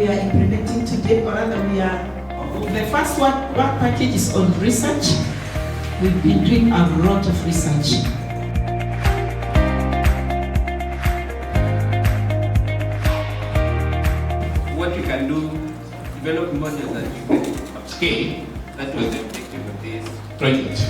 we are implementing today, or rather the first work package is on research. We've been doing a lot of research. What you can do, develop models that you can upscale. That was the objective of this project.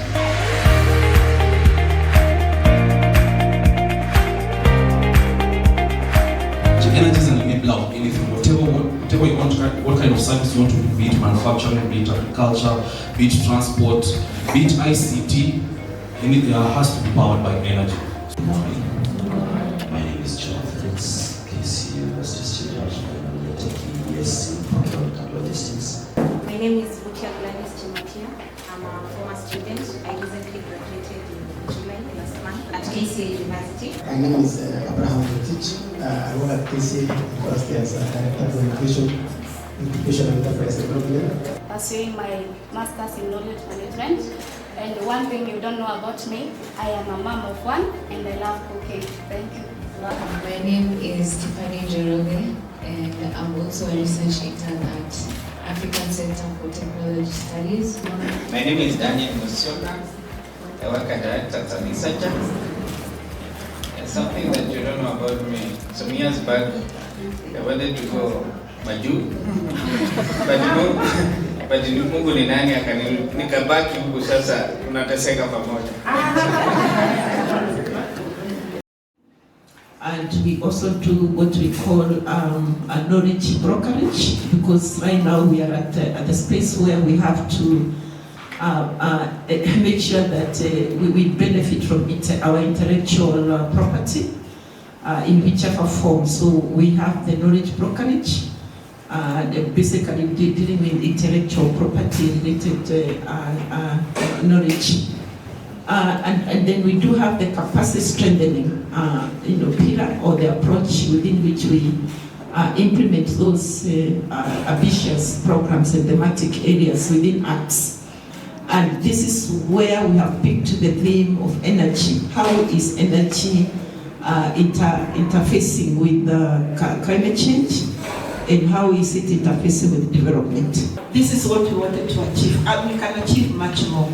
Energy is an enabler of anything, whatever you want to, what kind of service you want to do, be it manufacturing, be it agriculture, be it transport, be it ICT, anything has to be powered by energy. Good morning. My name is Jonathan, KCA ACTS, I'm taking ESC Procurement and Logistics. My name is I'm a former student. I recently graduated in July last month at KCA University. My name is Abraham Rotich. I work at KCA University as a Director of Incubation and Enterprise Development. Pursuing my Master's in Knowledge Management. And one thing you don't know about me, I am a mom of one and I love cooking. Thank you. My name is Tiffany Njoroge and I'm also a research intern at African Center for Technology Studies. My name is Daniel Musioka. I work as a researcher. And something that you don't know about me, some years back, I wanted to go Maju, but Mungu ni nani nikabaki huku sasa tunateseka pamoja. And we also do what we call a knowledge brokerage, because right now we are at the space where we have to make sure that we benefit from our intellectual property in whichever form. So we have the knowledge brokerage, basically dealing with intellectual property related knowledge. And then we do have the capacity strengthening pillar, or the approach within which we implement those ambitious programs and thematic areas within ACTS. And this is where we have picked the theme of energy. How is energy interfacing with climate change, and how is it interfacing with development? This is what we wanted to achieve, and we can achieve much more.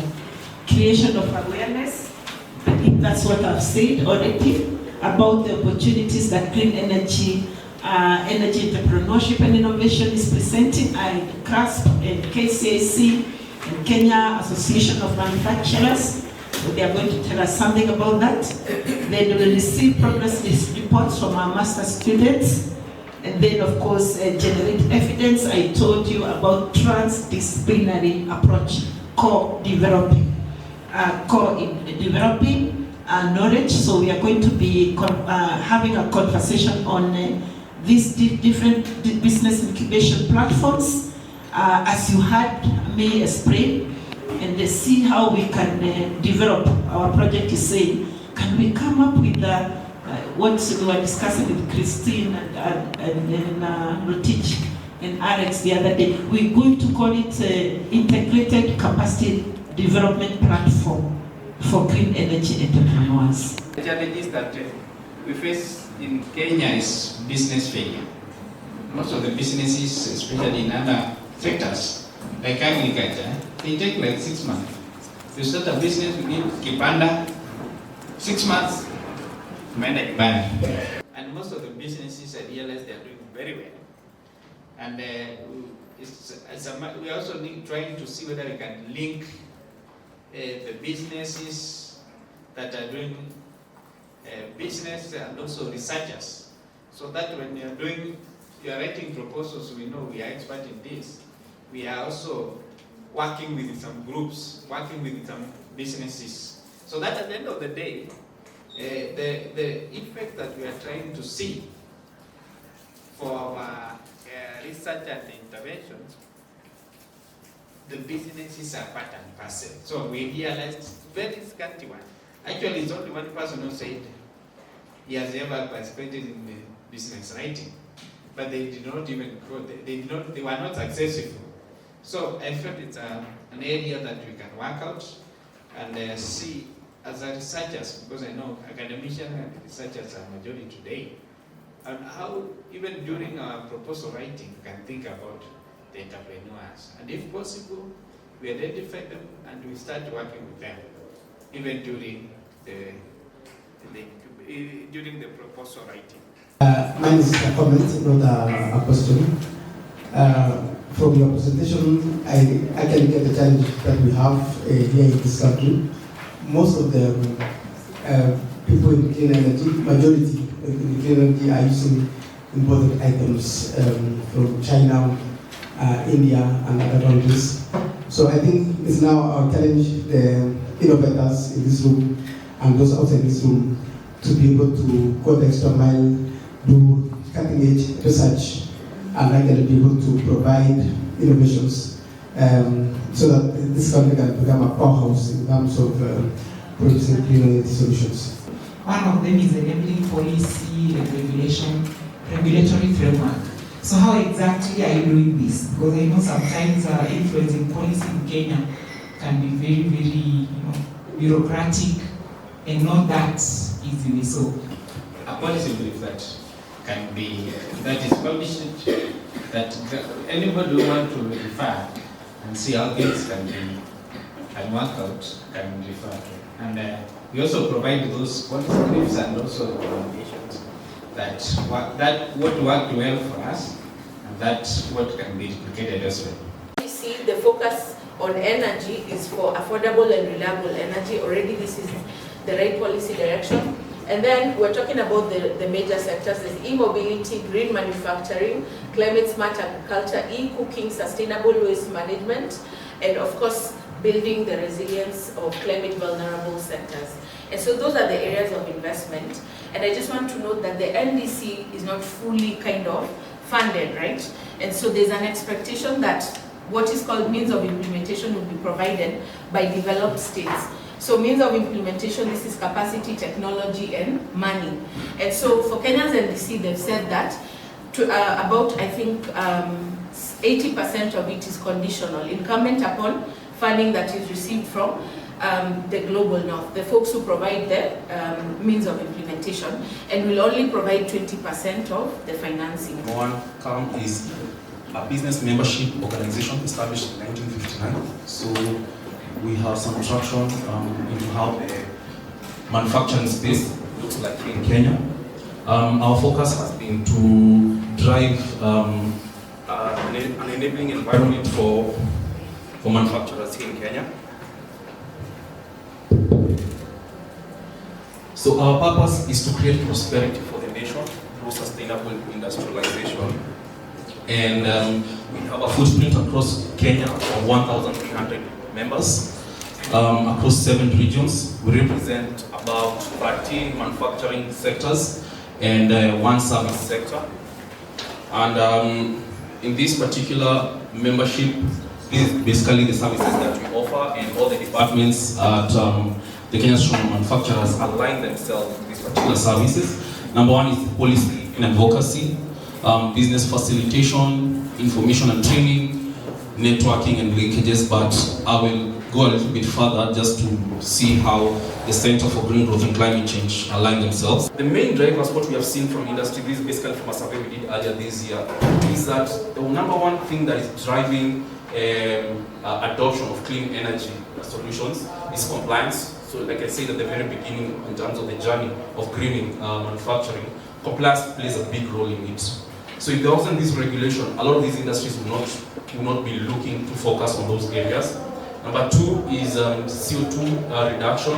Creation of awareness, I think that's what I've said already, about the opportunities that green energy, energy entrepreneurship and innovation is presenting. I grasp and KCAC and Kenya Association of Manufacturers, so they are going to tell us something about that. Then we will receive progress reports from our master students, and then of course generate evidence. I told you about transdisciplinary approach, co-developing knowledge. So we are going to be having a conversation on these different business incubation platforms, as you had me explain, and see how we can develop. Our project is saying, can we come up with what we were discussing with Christine and Rotich and Alex the other day. We're going to call it integrated capacity development platform for green energy entrepreneurs. The challenges that we face in Kenya is business failure. Most of the businesses, especially in other sectors, like agriculture, they take like 6 months. You start a business, you need kibanda, 6 months, umeenda kibanda. And most of the businesses, I realize they are doing very well. And we also need trying to see whether we can link the businesses that are doing business and also researchers, so that when you are writing proposals, we know we are expert in this. We are also working with some groups, working with some businesses, so that at the end of the day, the effect that we are trying to see for our research and interventions, the businesses are part and parcel. So we realized very scanty one. Actually, it's only one person who said he has ever participated in the business writing, but they did not even go. They were not successful. So I felt it's an area that we can work out and see as a researchers, because I know academicians and researchers are majority today. And how, even during our proposal writing, we can think about the entrepreneurs. And if possible, we identify them and we start working with them, even during the proposal writing. Mine is a comment, not a question. From your presentation, I can get the challenge that we have here in this country. Most of the people in clean energy, majority in clean energy are using imported items from China, India, and other countries. So I think it's now our challenge, the innovators in this room and those outside this room, to be able to go the extra mile, do cutting-edge research, and actually be able to provide innovations so that this country can become a powerhouse in terms of producing clean energy solutions. One of them is enabling policy and regulatory framework. So how exactly are you doing this? Because I know sometimes influencing policy in Kenya can be very, very bureaucratic and not that easily. So a policy brief that is published, that anybody who wants to refer and see how things can work out can refer to. And we also provide those policy briefs and also recommendations that what worked well for us and that what can be duplicated elsewhere. We see the focus on energy is for affordable and reliable energy. Already this is the right policy direction. And then we're talking about the major sectors. There's e-mobility, green manufacturing, climate smart agriculture, e-cooking, sustainable waste management, and of course, building the resilience of climate vulnerable sectors. And so those are the areas of investment. And I just want to note that the NDC is not fully kind of funded, right? And so there's an expectation that what is called means of implementation will be provided by developed states. So means of implementation, this is capacity, technology, and money. And so for Kenya's NDC, they've said that about, I think, 80% of it is conditional, incumbent upon funding that is received from the global north, the folks who provide the means of implementation, and will only provide 20% of the financing. One CAM is a business membership organization established in 1959. So we have some traction into how the manufacturing space looks like here in Kenya. Our focus has been to drive an enabling environment for manufacturers here in Kenya. So our purpose is to create prosperity for the nation through sustainable industrialization. And we have a footprint across Kenya of 1,300 members across 7 regions. We represent about 13 manufacturing sectors and 1 service sector. And in this particular membership, this is basically the services that we offer, and all the departments at the Kenya Strong Manufacturers align themselves with these particular services. Number 1 is policy and advocacy, business facilitation, information and training, networking and linkages, but I will go a little bit further just to see how the Center for Green Growth and Climate Change align themselves. The main drivers, what we have seen from industry, this is basically from a survey we did earlier this year, is that the number 1 thing that is driving adoption of clean energy solutions is compliance. So like I said at the very beginning, in terms of the journey of greening manufacturing, compliance plays a big role in it. So if there wasn't this regulation, a lot of these industries will not be looking to focus on those areas. Number 2 is CO2 reduction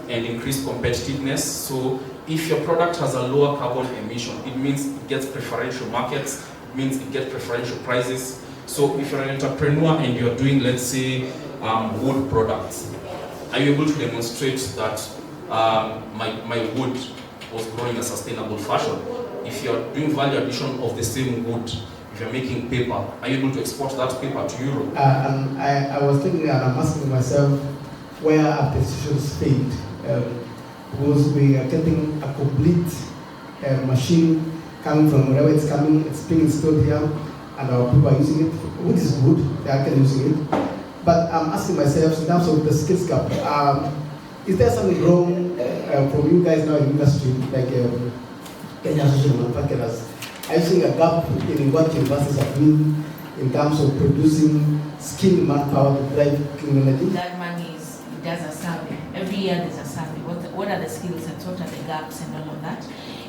and increased competitiveness. So if your product has a lower carbon emission, it means it gets preferential markets, it means it gets preferential prices. So if you're an entrepreneur and you're doing, let's say, wood products, are you able to demonstrate that my wood was grown in a sustainable fashion? If you're doing value addition of the same wood, if you're making paper, are you able to export that paper to Europe? I was thinking, and I'm asking myself, where our decisions failed? Because we are getting a complete machine coming from wherever it's coming, it's being installed here, and our people are using it, which is good, they're actually using it. But I'm asking myself, in terms of the skills gap, is there something wrong from you guys now in industry, like Kenya Association of Manufacturers, are you seeing a gap in what universities are doing in terms of producing skilled manpower to drive clean energy? That money does a survey. Every year there's a survey. What are the skills and what are the gaps and all of that.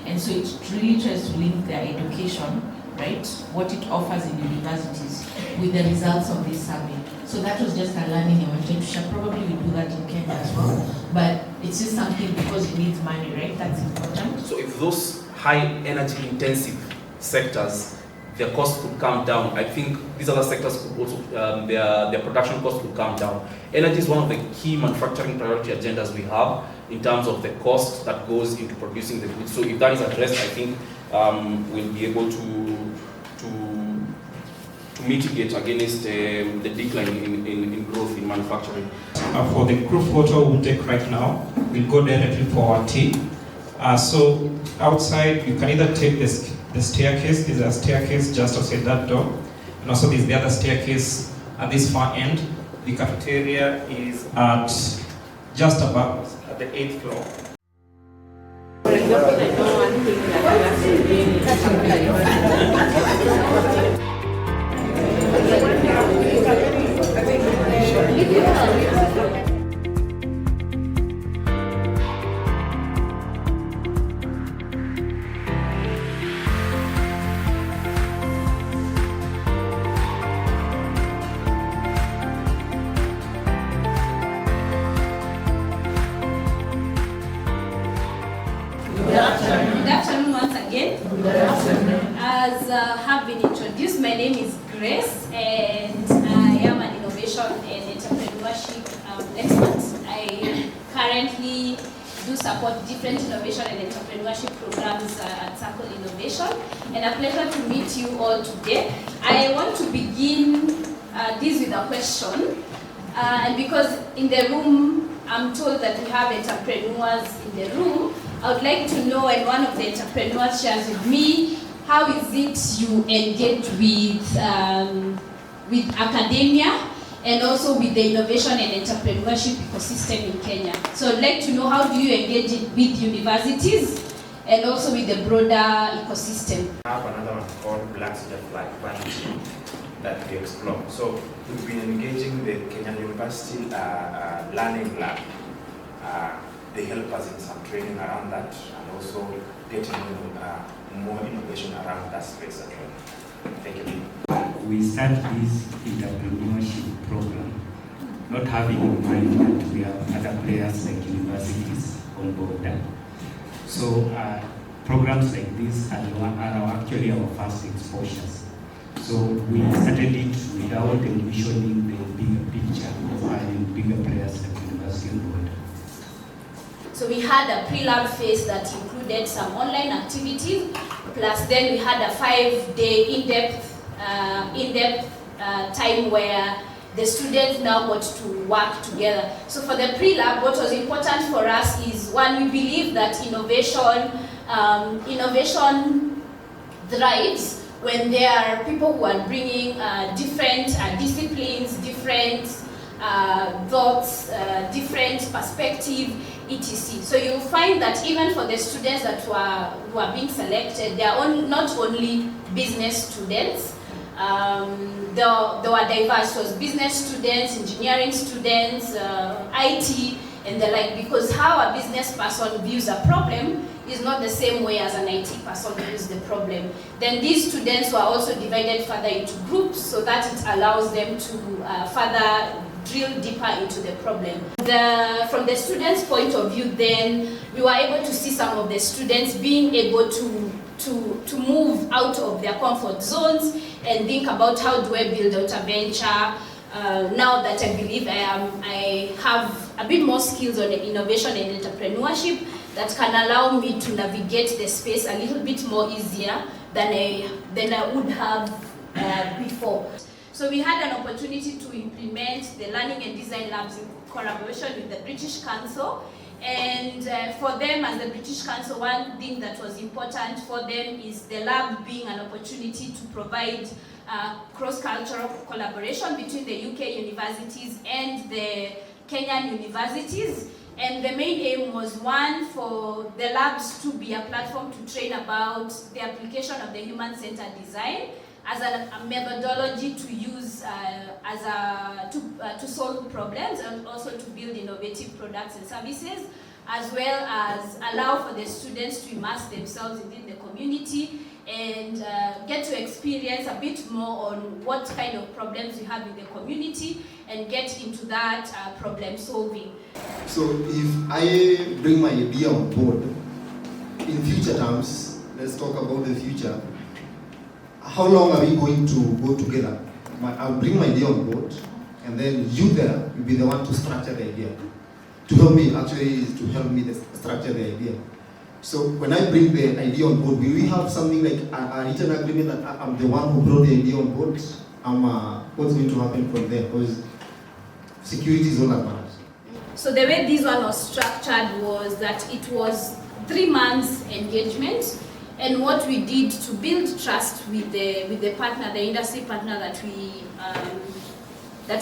And so it really tries to link their education, right, what it offers in universities with the results of this survey. So that was just a learning I wanted to share. Probably we do that in Kenya as well. But it's just something because it needs money, right? That's important. So if those high energy intensive sectors, their cost could come down, I think these other sectors could also, their production cost could come down. Energy is one of the key manufacturing priority agendas we have in terms of the cost that goes into producing the goods. So if that is addressed, I think we'll be able to mitigate against the decline in growth in manufacturing. For the group photo we'll take right now, we'll go directly for our tea. So outside, you can either take the staircase. There's a staircase just outside that door, and also there's the other staircase at this far end. The cafeteria is at just above, at the 8th floor. For example, I know one thing that Good afternoon once again. As have been introduced, my name is Grace and I am an innovation and entrepreneurship expert. I currently do support different innovation and entrepreneurship programs at Circle Innovation, and a pleasure to meet you all today. I want to begin this with a question, and because in the room I'm told that we have entrepreneurs in the room, I would like to know, and one of the entrepreneurs shares with me, how is it you engage with academia and also with the innovation and entrepreneurship ecosystem in Kenya. So I'd like to know, how do you engage with universities and also with the broader ecosystem? I have another one called Black Fly Team that we explore. So we've been engaging the Kenyan University Learning Lab. They help us in some training around that and also getting more innovation around that space as well. Thank you. We start this entrepreneurship program not having in mind that we have other players like universities on board. So programs like this are actually our first exposures. So we started it without envisioning the bigger picture of having bigger players like university on board. So we had a pre-lab phase that included some online activities, plus then we had a 5-day in-depth time where the students now got to work together. So for the pre-lab, what was important for us is, one, we believe that innovation thrives when there are people who are bringing different disciplines, different thoughts, different perspective, etc. So you'll find that even for the students that who are being selected, they are not only business students. They were diverse. It was business students, engineering students, IT, and the like, because how a business person views a problem is not the same way as an IT person views the problem. Then these students were also divided further into groups so that it allows them to further drill deeper into the problem. From the students' point of view, then we were able to see some of the students being able to move out of their comfort zones and think about, how do I build out a venture? Now that I believe I have a bit more skills on innovation and entrepreneurship that can allow me to navigate the space a little bit more easier than I would have before. So we had an opportunity to implement the Learning and Design Labs in collaboration with the British Council. And for them, as the British Council, one thing that was important for them is the lab being an opportunity to provide cross-cultural collaboration between the UK universities and the Kenyan universities. And the main aim was, one, for the labs to be a platform to train about the application of the human-centered design as a methodology to use to solve problems, and also to build innovative products and services, as well as allow for the students to immerse themselves within the community and get to experience a bit more on what kind of problems we have in the community and get into that problem solving. So if I bring my idea on board, in future terms, let's talk about the future, how long are we going to go together? I'll bring my idea on board, and then you there will be the one to structure the idea. To help me, actually, is to help me structure the idea. So when I bring the idea on board, will we have something like a written agreement that I'm the one who brought the idea on board? What's going to happen from there? Because security is all that matters. So the way this one was structured was that it was 3 months engagement, and what we did to build trust with the partner, the industry partner that we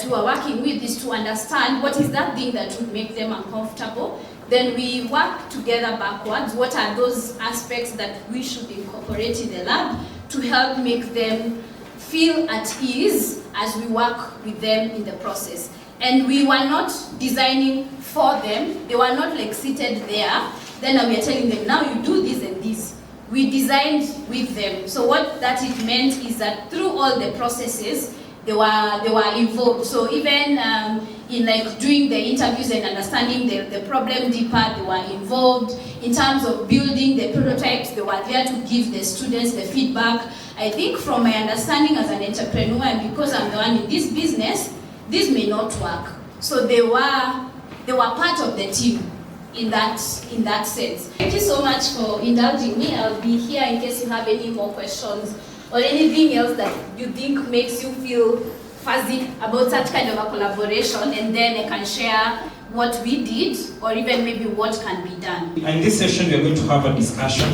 were working with, is to understand what is that thing that would make them uncomfortable. Then we work together backwards. What are those aspects that we should incorporate in the lab to help make them feel at ease as we work with them in the process? And we were not designing for them. They were not like seated there. Then we are telling them, now you do this and this. We designed with them. So what that it meant is that through all the processes, they were involved. So even in like doing the interviews and understanding the problem deeper, they were involved. In terms of building the prototypes, they were there to give the students the feedback. I think from my understanding as an entrepreneur, and because I'm the one in this business, this may not work. So they were part of the team in that sense. Thank you so much for indulging me. I'll be here in case you have any more questions or anything else that you think makes you feel fuzzy about such kind of a collaboration, and then I can share what we did or even maybe what can be done. In this session, we are going to have a discussion.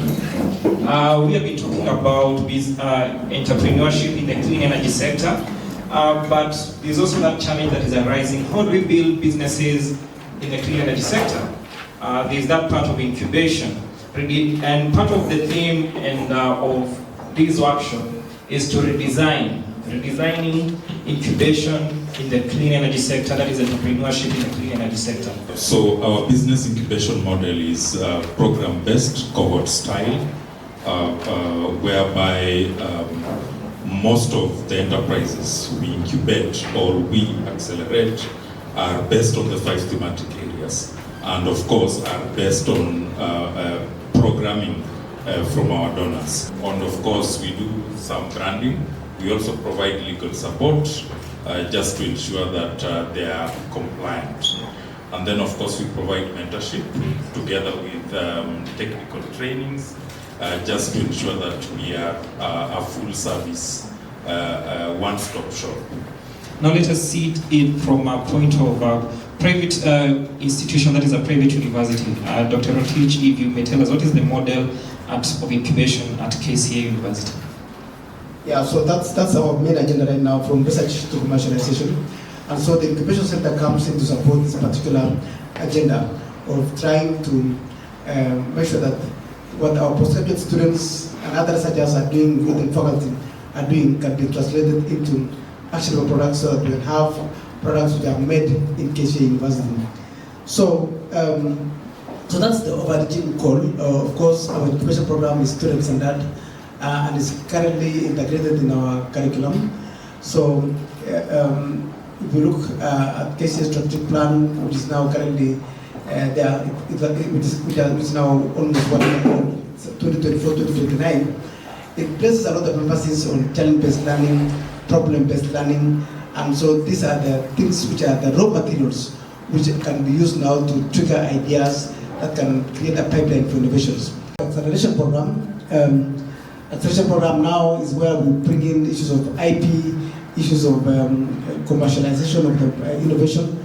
We have been talking about entrepreneurship in the clean energy sector, but there's also that challenge that is arising. How do we build businesses in the clean energy sector? There's that part of incubation, and part of the theme and of this workshop is to redesigning incubation in the clean energy sector, that is entrepreneurship in the clean energy sector. So our business incubation model is program-based, cohort style, whereby most of the enterprises we incubate or we accelerate are based on the 5 thematic areas, and of course are based on programming from our donors. And of course we do some branding. We also provide legal support just to ensure that they are compliant. And then of course we provide mentorship together with technical trainings just to ensure that we are a full service, one-stop shop. Now let us see it from a point of private institution, that is a private university. Dr. Rotich, if you may tell us, what is the model of incubation at KCA University? Yeah, so that's our main agenda right now, from research to commercialization. And so the incubation center comes in to support this particular agenda of trying to make sure that what our postgraduate students and other researchers are doing with the faculty are doing can be translated into actionable products, so that we can have products which are made in KCA University. So, so that's the overarching goal. Of course, our incubation program is student-centered and is currently integrated in our curriculum. So, if we look at KCA strategic plan, which is now currently there, which is now almost 1 year old, 2024-2029, it places a lot of emphasis on challenge-based learning, problem-based learning, and so these are the things which are the raw materials which can be used now to trigger ideas that can create a pipeline for innovations. Acceleration program now is where we bring in issues of IP, issues of commercialization of the innovation,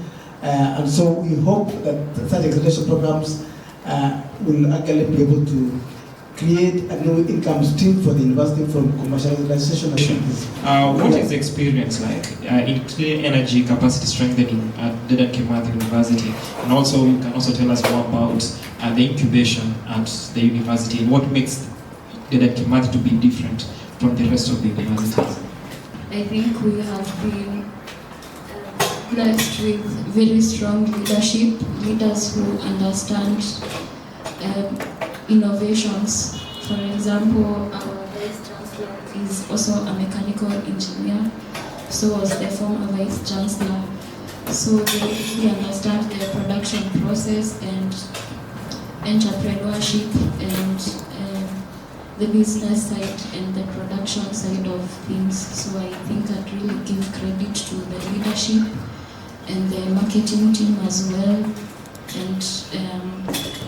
and so we hope that such acceleration programs will actually be able to create a new income stream for the university from commercialization activities. What is the experience like in clean energy capacity strengthening at Dedan Kimathi University? And also, you can also tell us more about the incubation at the university. What makes Dedan Kimathi to be different from the rest of the universities? I think we have been blessed with very strong leadership, leaders who understand innovations. For example, our Vice Chancellor is also a mechanical engineer, so was the former Vice Chancellor. So they really understand the production process and entrepreneurship and the business side and the production side of things. So I think I'd really give credit to the leadership and the marketing team as well, and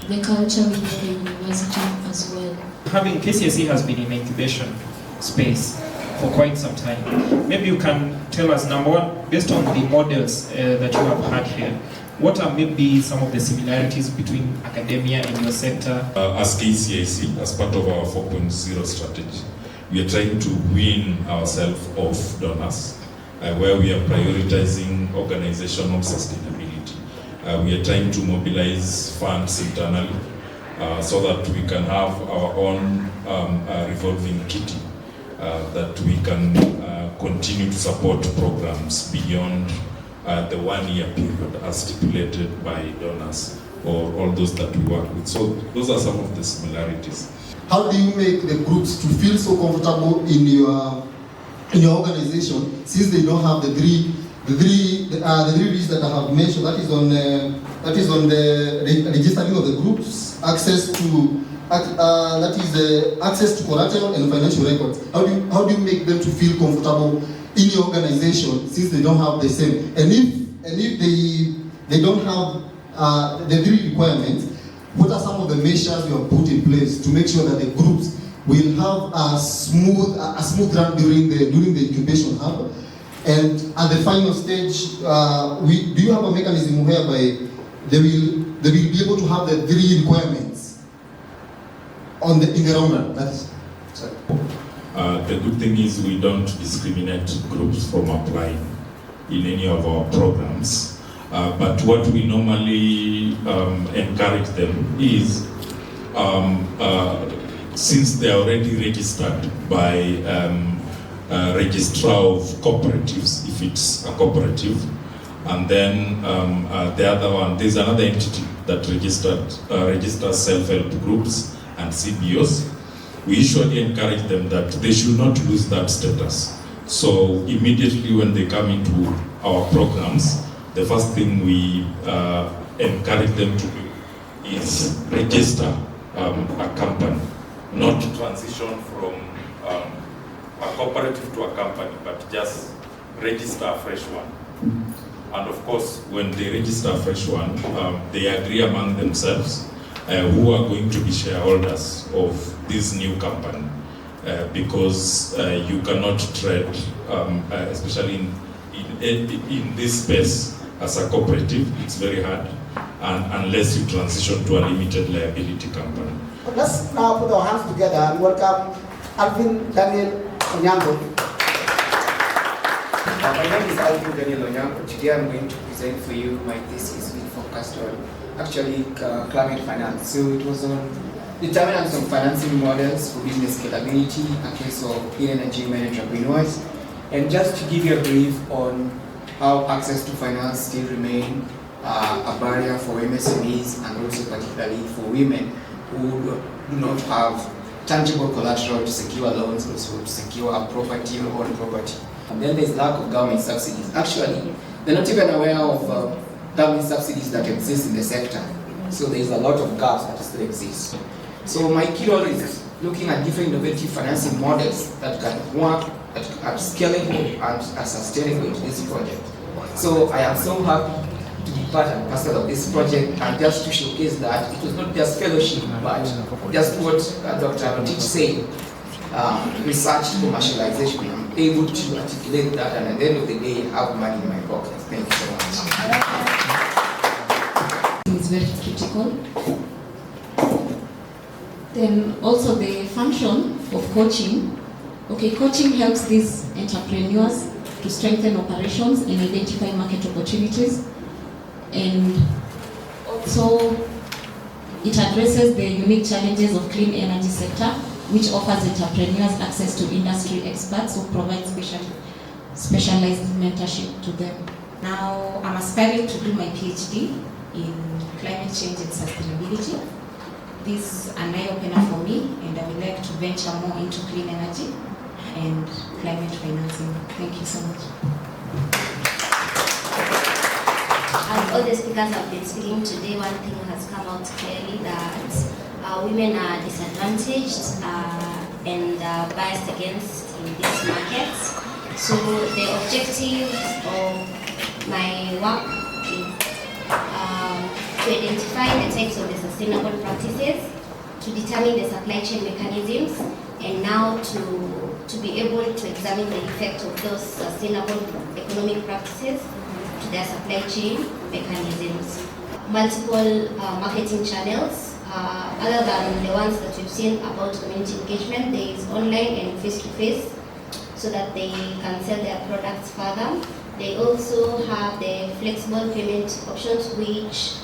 the culture within the university as well. Having KCA has been in the incubation space for quite some time. Maybe you can tell us, number one, based on the models that you have had here, what are maybe some of the similarities between academia and your sector? As KCA, as part of our 4.0 strategy, we are trying to wean ourselves off donors, where we are prioritizing organizational sustainability. We are trying to mobilize funds internally so that we can have our own revolving kitty, that we can continue to support programs beyond the 1 year period as stipulated by donors or all those that we work with. So those are some of the similarities. How do you make the groups to feel so comfortable in your organization, since they don't have the three reads that I have mentioned? That is on the registering of the groups, access to access to collateral and financial records. How do you make them to feel comfortable in your organization, since they don't have the same? And if they don't have the three requirements, what are some of the measures you have put in place to make sure that the groups will have a smooth run during the incubation hub? And at the final stage, do you have a mechanism whereby they will be able to have the three requirements in the long run? The good thing is we don't discriminate groups from applying in any of our programs. But what we normally encourage them is, since they are already registered by registrar of cooperatives, if it's a cooperative, and then the other one, there's another entity that registers self-help groups and CBOs. We usually encourage them that they should not lose that status. So immediately when they come into our programs, the first thing we encourage them to do is register a company, not to transition from a cooperative to a company, but just register a fresh one. And of course, when they register a fresh one, they agree among themselves who are going to be shareholders of this new company, because you cannot trade, especially in this space as a cooperative. It's very hard, and unless you transition to a limited liability company. Let's now put our hands together and welcome Alvin Daniel Onyango. My name is Alvin Daniel Onyango. Today I'm going to present for you my thesis which focused on climate finance. So it was on determinants of financing models for business scalability, a case of clean energy women entrepreneurs. And just to give you a brief on how access to finance still remain a barrier for MSMEs, and also particularly for women who do not have tangible collateral to secure loans, also to secure a property or own property. And then there's lack of government subsidies. Actually, they're not even aware of government subsidies that exist in the sector. So there's a lot of gaps that still exist. So my key role is looking at different innovative financing models that can work at scalable and are sustainable to this project. So I am so happy to be part and parcel of this project, and just to showcase that it was not just fellowship, but just what Dr. Rotich said, research commercialization. I'm able to articulate that, and at the end of the day, have money in my pocket. Thank you so much. It's very critical. Then also the function of coaching. Okay, coaching helps these entrepreneurs to strengthen operations and identify market opportunities. And also it addresses the unique challenges of clean energy sector, which offers entrepreneurs access to industry experts who provide specialized mentorship to them. Now I'm aspiring to do my PhD in climate change and sustainability. This is an eye-opener for me, and I would like to venture more into clean energy and climate financing. Thank you so much. As all the speakers have been speaking today, one thing has come out clearly that women are disadvantaged and biased against in these markets. So the objective of my work is to identify the types of the sustainable practices, to determine the supply chain mechanisms, and now to be able to examine the effect of those sustainable economic practices to their supply chain mechanisms. Multiple marketing channels, other than the ones that we've seen about community engagement, there is online and face-to-face, so that they can sell their products further. They also have the flexible payment options, which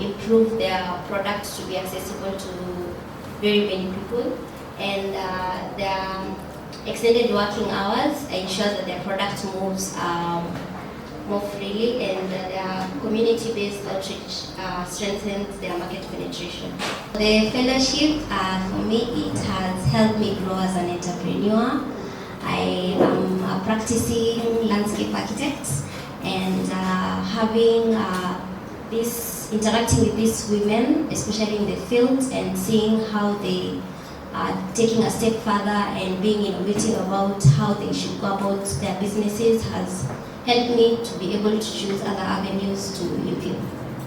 improve their products to be accessible to very many people. And their extended working hours ensure that their product moves more freely, and their community-based outreach strengthens their market penetration. The fellowship, for me, it has helped me grow as an entrepreneur. I am a practicing landscape architect, and interacting with these women, especially in the field, and seeing how they are taking a step further and being innovative about how they should go about their businesses has helped me to be able to choose other avenues to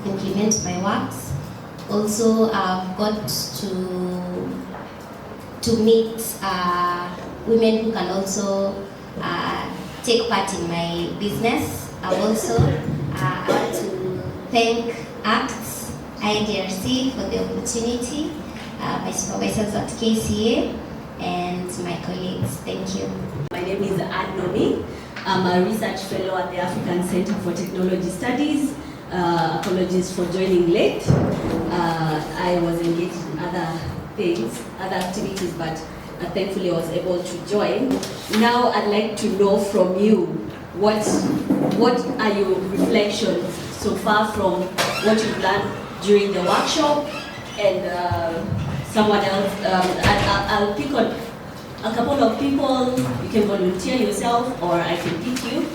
implement my works. Also, I've got to meet women who can also take part in my business. I want to thank ACTS, IDRC for the opportunity, my supervisors at KCA, and my colleagues. Thank you. My name is Adnoni. I'm a research fellow at the African Center for Technology Studies. Apologies for joining late. I was engaged in other things, other activities, but thankfully I was able to join. Now I'd like to know from you, what are your reflections so far from what you've learned during the workshop, and someone else, I'll pick on a couple of people. You can volunteer yourself, or I can pick you.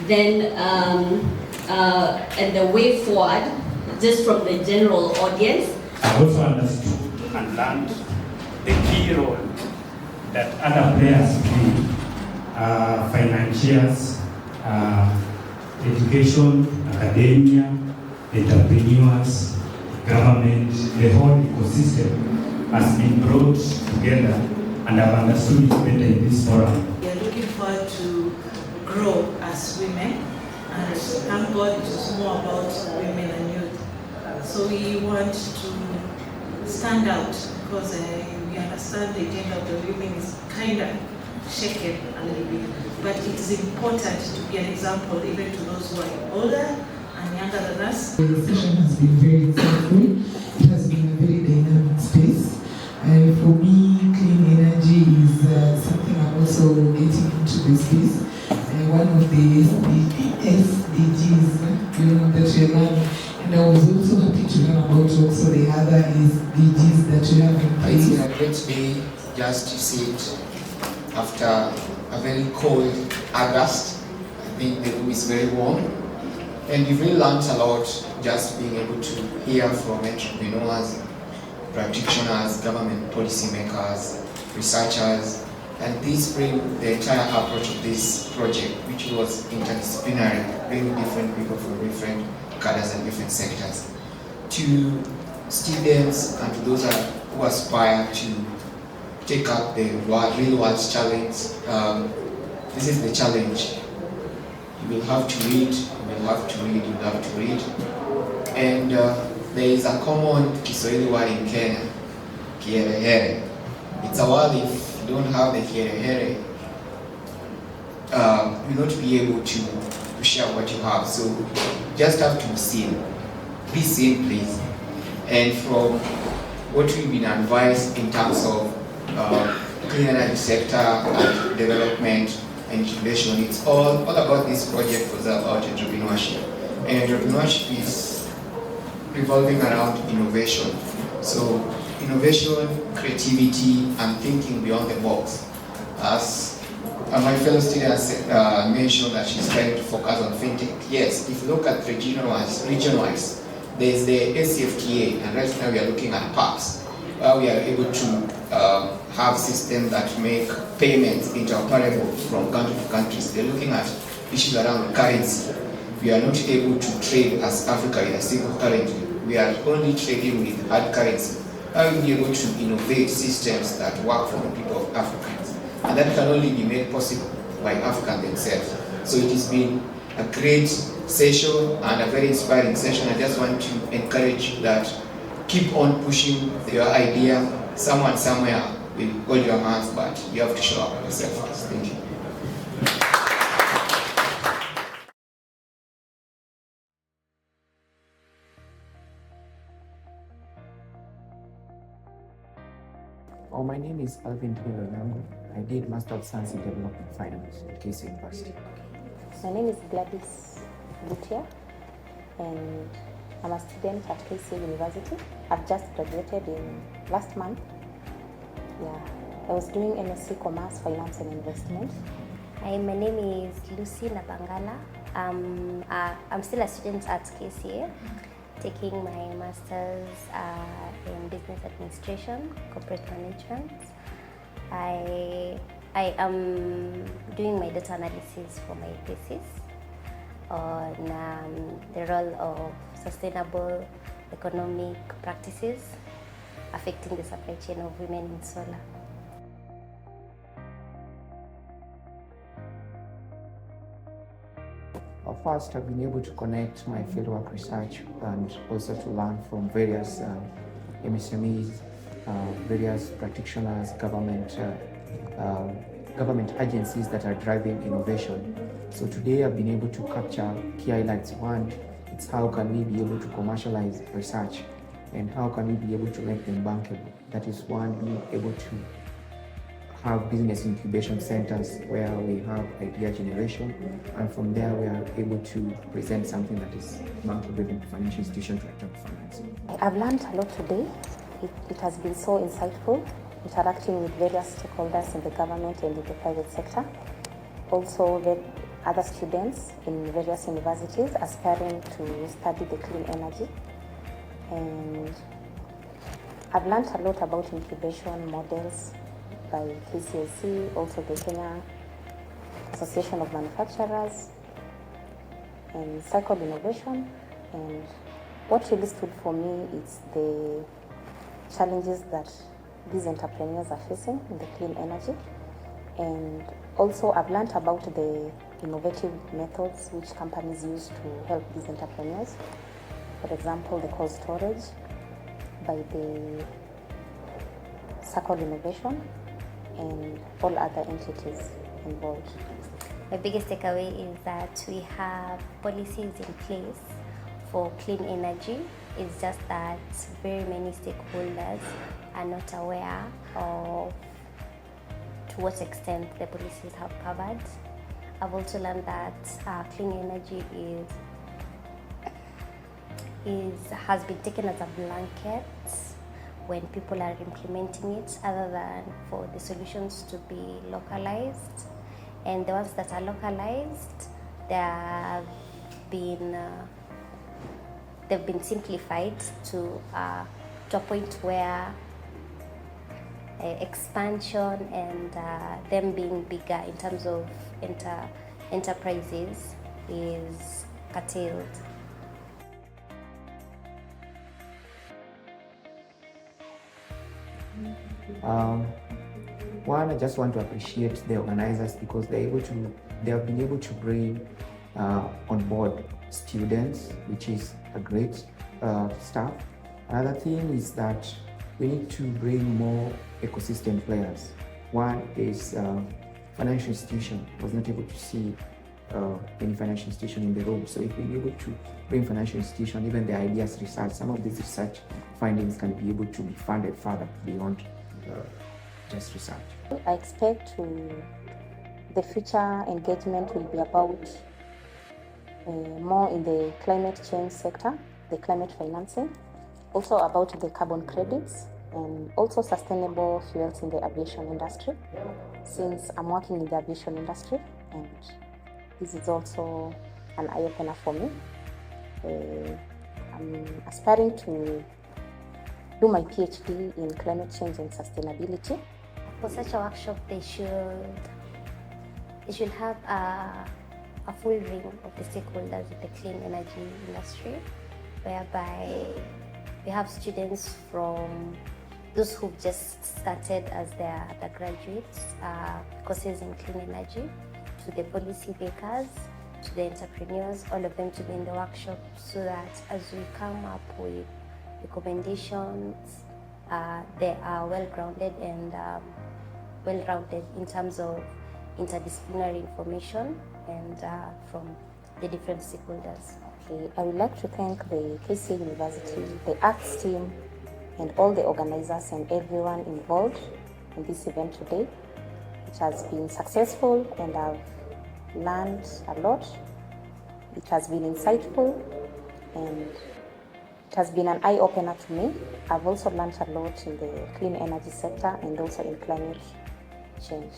Then, and the way forward, just from the general audience. I also understood and learned the key role that other players play, financiers, education, academia, entrepreneurs, government, the whole ecosystem has been brought together, and I've understood it better in this forum. We are looking forward to grow as women, and thank God it was more about women and youth. So we want to stand out, because we understand the agenda of the women is kind of shaken a little bit, but it is important to be an example even to those who are older and younger than us. The session has been very insightful. It has been a very dynamic space. For me, clean energy is something I'm also getting into this space. One of the SDGs, that we learned. And I was also happy to learn about also the other SDGs that we have in place. It's been a great day just to sit after a very cold August. I think the room is very warm. And we've really learned a lot just being able to hear from entrepreneurs, practitioners, government policymakers, researchers, and this brings the entire approach of this project, which was interdisciplinary, bringing different people from different cadres and different sectors. To students and to those who aspire to take up the real world challenge, this is the challenge. You will have to read, you will have to read, you will have to read. And there is a common Kiswahili word in Kenya, kiherehere. It's a while if you don't have the kiherehere, you'll not be able to share what you have. So you just have to be seen. Be seen, please. And from what we've been advised in terms of clean energy sector and development and incubation, it's all about this project was about entrepreneurship. And entrepreneurship is revolving around innovation. So innovation, creativity, and thinking beyond the box. As my fellow student has mentioned that she's trying to focus on fintech. Yes, if you look at region-wise, there's the ACFTA, and right now we are looking at PAPs, where we are able to have systems that make payments interoperable from country to countries. They're looking at issues around currency. We are not able to trade as Africa in a single currency. We are only trading with hard currency. How will we be able to innovate systems that work for the people of Africans? And that can only be made possible by Africans themselves. So it has been a great session and a very inspiring session. I just want to encourage you that keep on pushing your idea. Someone somewhere will hold your hands, but you have to show up yourself first. Thank you. Oh, my name is Alvin Nango. I did Master of Science in Development Finance at KCA University. My name is Gladys Butia, and I'm a student at KCA University. I've just graduated in last month. Yeah, I was doing MSc Commerce, Finance and Investment. Hi, my name is Lucy Napangala. I'm still a student at KCA, taking my master's in business administration, corporate management. I am doing my data analysis for my thesis on the role of sustainable economic practices affecting the supply chain of women in solar. First, I've been able to connect my fieldwork research and also to learn from various MSMEs, various practitioners, government agencies that are driving innovation. So today I've been able to capture key highlights. One, it's how can we be able to commercialize research and how can we be able to make them bankable. That is one, being able to have business incubation centers where we have idea generation, and from there we are able to present something that is bankable in financial institutions to attract financing. I've learned a lot today. It has been so insightful, interacting with various stakeholders in the government and in the private sector. Also with other students in various universities aspiring to study the clean energy. And I've learned a lot about incubation models by KCAC, also the Kenya Association of Manufacturers, and cycle innovation. And what really stood for me is the challenges that these entrepreneurs are facing in the clean energy. And also I've learned about the innovative methods which companies use to help these entrepreneurs. For example, the cold storage by the Circle Innovation and all other entities involved. My biggest takeaway is that we have policies in place for clean energy. It's just that very many stakeholders are not aware of to what extent the policies have covered. I've also learned that clean energy has been taken as a blanket when people are implementing it, other than for the solutions to be localized. And the ones that are localized, they've been simplified to a point where expansion and them being bigger in terms of enterprises is curtailed. One, I just want to appreciate the organizers because they have been able to bring on board students, which is a great start. Another thing is that we need to bring more ecosystem players. One is financial institution. I was not able to see any financial institution in the room. So if we're able to bring financial institution, even the ideas research, some of these research findings can be able to be funded further beyond just research. I expect the future engagement will be about more in the climate change sector, the climate financing, also about the carbon credits, and also sustainable fuels in the aviation industry, since I'm working in the aviation industry, and this is also an eye-opener for me. I'm aspiring to do my PhD in climate change and sustainability. For such a workshop, they should have a full ring of the stakeholders of the clean energy industry, whereby we have students from those who've just started as their undergraduates, courses in clean energy, to the policy makers, to the entrepreneurs, all of them to be in the workshop, so that as we come up with recommendations, they are well-grounded and well-rounded in terms of interdisciplinary information and from the different stakeholders. I would like to thank the KCA University, the arts team, and all the organizers and everyone involved in this event today. It has been successful and I've learned a lot. It has been insightful and it has been an eye-opener to me. I've also learned a lot in the clean energy sector and also in climate change.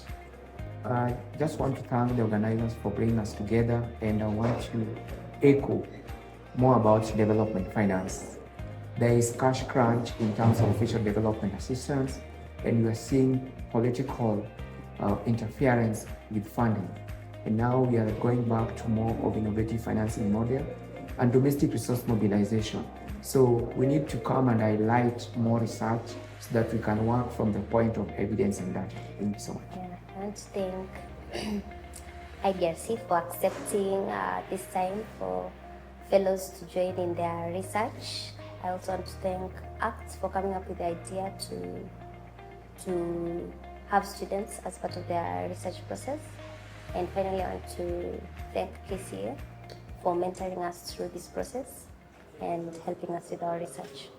I just want to thank the organizers for bringing us together, and I want to echo more about development finance. There is cash crunch in terms of official development assistance, and we are seeing political interference with funding. And now we are going back to more of innovative financing model and domestic resource mobilization. So we need to come and highlight more research so that we can work from the point of evidence and data. Thank you so much. I want to thank IDRC for accepting this time for fellows to join in their research. I also want to thank ACTS for coming up with the idea to have students as part of their research process. And finally, I want to thank KCA for mentoring us through this process and helping us with our research.